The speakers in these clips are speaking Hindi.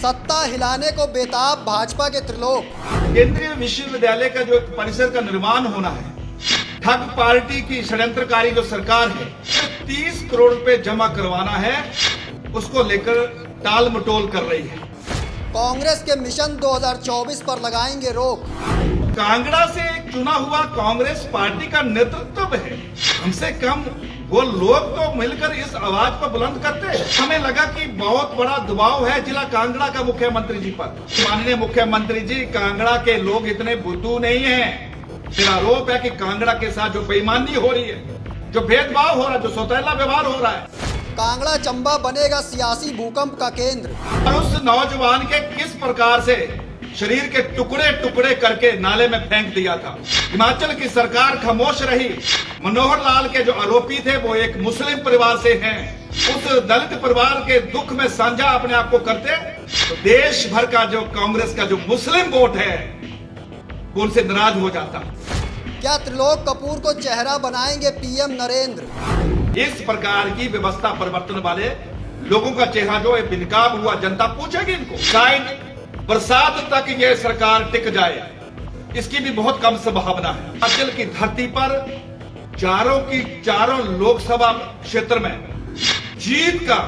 सत्ता हिलाने को बेताब भाजपा के त्रिलोक। केंद्रीय विश्वविद्यालय का जो परिसर का निर्माण होना है, ठग पार्टी की षड्यंत्रकारी जो सरकार है 30 करोड़ रुपए जमा करवाना है, उसको लेकर टाल मटोल कर रही है। कांग्रेस के मिशन 2024 पर लगाएंगे रोक। कांगड़ा से एक चुना हुआ कांग्रेस पार्टी का नेतृत्व है, हमसे कम वो लोग तो मिलकर इस आवाज को बुलंद करते हैं। हमें लगा कि बहुत बड़ा दबाव है जिला कांगड़ा का मुख्यमंत्री जी पर। माननीय मुख्यमंत्री जी, कांगड़ा के लोग इतने बुद्धू नहीं हैं। फिर आरोप है कि कांगड़ा के साथ जो बेईमानी हो रही है, जो भेदभाव हो रहा है, जो सौतेला व्यवहार हो रहा है। कांगड़ा चंबा बनेगा सियासी भूकंप का केंद्र। और उस नौजवान के किस प्रकार से शरीर के टुकड़े टुकड़े करके नाले में फेंक दिया था। हिमाचल की सरकार खामोश रही। मनोहर लाल के जो आरोपी थे वो एक मुस्लिम परिवार से हैं। उस दलित परिवार के दुख में साझा अपने आप को करते तो देश भर का जो कांग्रेस का जो मुस्लिम वोट है वो उनसे नाराज हो जाता। क्या त्रिलोक कपूर को चेहरा बनाएंगे पीएम नरेंद्र? इस प्रकार की व्यवस्था परिवर्तन वाले लोगों का चेहरा जो है बेनकाब हुआ, जनता पूछेगी इनको। शायद बरसात तक ये सरकार टिक जाए, इसकी भी बहुत कम संभावना है। हिमाचल की धरती पर चारों लोकसभा क्षेत्र में जीत का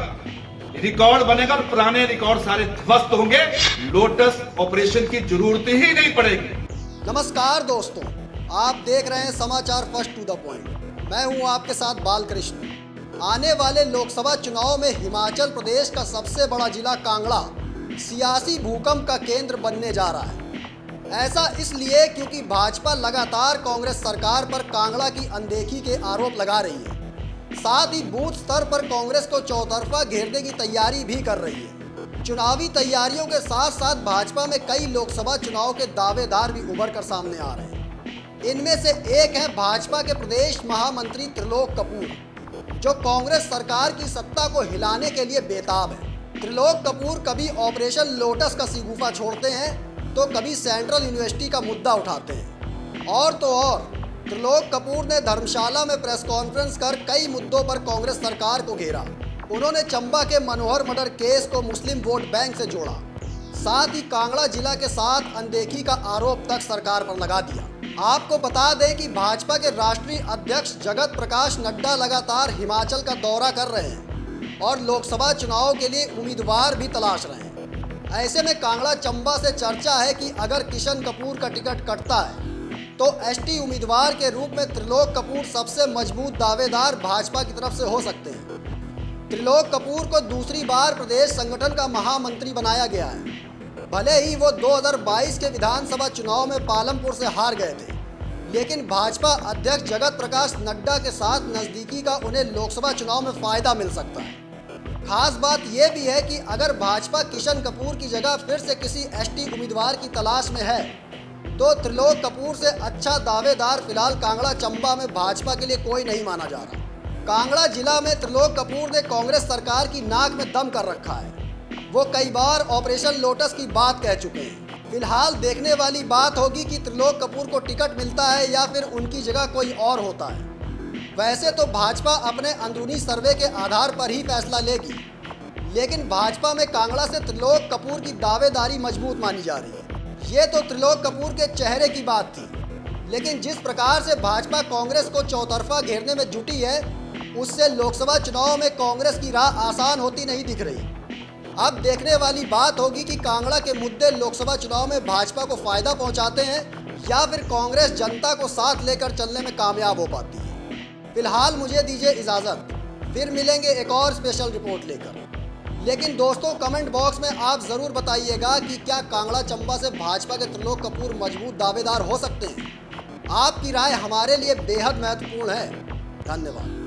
रिकॉर्ड बनेगा और पुराने रिकॉर्ड सारे ध्वस्त होंगे। लोटस ऑपरेशन की जरूरत ही नहीं पड़ेगी। नमस्कार दोस्तों, आप देख रहे हैं समाचार फर्स्ट टू द पॉइंट। मैं हूं आपके साथ बालकृष्ण। आने वाले लोकसभा चुनाव में हिमाचल प्रदेश का सबसे बड़ा जिला कांगड़ा सियासी भूकंप का केंद्र बनने जा रहा है। ऐसा इसलिए क्योंकि भाजपा लगातार कांग्रेस सरकार पर कांगड़ा की अनदेखी के आरोप लगा रही है। साथ ही बूथ स्तर पर कांग्रेस को चौतरफा घेरने की तैयारी भी कर रही है। चुनावी तैयारियों के साथ साथ भाजपा में कई लोकसभा चुनाव के दावेदार भी उभर कर सामने आ रहे हैं। इनमें से एक है भाजपा के प्रदेश महामंत्री त्रिलोक कपूर, जो कांग्रेस सरकार की सत्ता को हिलाने के लिए बेताब है। त्रिलोक कपूर कभी ऑपरेशन लोटस का शिगुफा छोड़ते हैं तो कभी सेंट्रल यूनिवर्सिटी का मुद्दा उठाते हैं। और तो और त्रिलोक कपूर ने धर्मशाला में प्रेस कॉन्फ्रेंस कर कई मुद्दों पर कांग्रेस सरकार को घेरा। उन्होंने चंबा के मनोहर मर्डर केस को मुस्लिम वोट बैंक से जोड़ा। साथ ही कांगड़ा जिला के साथ अनदेखी का आरोप तक सरकार पर लगा दिया। आपको बता दें कि भाजपा के राष्ट्रीय अध्यक्ष जगत प्रकाश नड्डा लगातार हिमाचल का दौरा कर रहे हैं और लोकसभा चुनाव के लिए उम्मीदवार भी तलाश रहे हैं। ऐसे में कांगड़ा चंबा से चर्चा है कि अगर किशन कपूर का टिकट कटता है तो एसटी उम्मीदवार के रूप में त्रिलोक कपूर सबसे मजबूत दावेदार भाजपा की तरफ से हो सकते हैं। त्रिलोक कपूर को दूसरी बार प्रदेश संगठन का महामंत्री बनाया गया है। भले ही वो 2022 के विधानसभा चुनाव में पालमपुर से हार गए थे, लेकिन भाजपा अध्यक्ष जगत प्रकाश नड्डा के साथ नज़दीकी का उन्हें लोकसभा चुनाव में फ़ायदा मिल सकता है। खास बात यह भी है कि अगर भाजपा किशन कपूर की जगह फिर से किसी एसटी उम्मीदवार की तलाश में है तो त्रिलोक कपूर से अच्छा दावेदार फिलहाल कांगड़ा चंबा में भाजपा के लिए कोई नहीं माना जा रहा। कांगड़ा जिला में त्रिलोक कपूर ने कांग्रेस सरकार की नाक में दम कर रखा है। वो कई बार ऑपरेशन लोटस की बात कह चुके हैं। फिलहाल देखने वाली बात होगी कि त्रिलोक कपूर को टिकट मिलता है या फिर उनकी जगह कोई और होता है। वैसे तो भाजपा अपने अंदरूनी सर्वे के आधार पर ही फैसला लेगी, लेकिन भाजपा में कांगड़ा से त्रिलोक कपूर की दावेदारी मजबूत मानी जा रही है। ये तो त्रिलोक कपूर के चेहरे की बात थी, लेकिन जिस प्रकार से भाजपा कांग्रेस को चौतरफा घेरने में जुटी है, उससे लोकसभा चुनाव में कांग्रेस की राह आसान होती नहीं दिख रही। अब देखने वाली बात होगी कि कांगड़ा के मुद्दे लोकसभा चुनाव में भाजपा को फायदा पहुंचाते हैं या फिर कांग्रेस जनता को साथ लेकर चलने में कामयाब हो पाती है। फिलहाल मुझे दीजिए इजाज़त, फिर मिलेंगे एक और स्पेशल रिपोर्ट लेकर। लेकिन दोस्तों, कमेंट बॉक्स में आप ज़रूर बताइएगा कि क्या कांगड़ा चंबा से भाजपा के त्रिलोक कपूर मजबूत दावेदार हो सकते हैं। आपकी राय हमारे लिए बेहद महत्वपूर्ण है। धन्यवाद।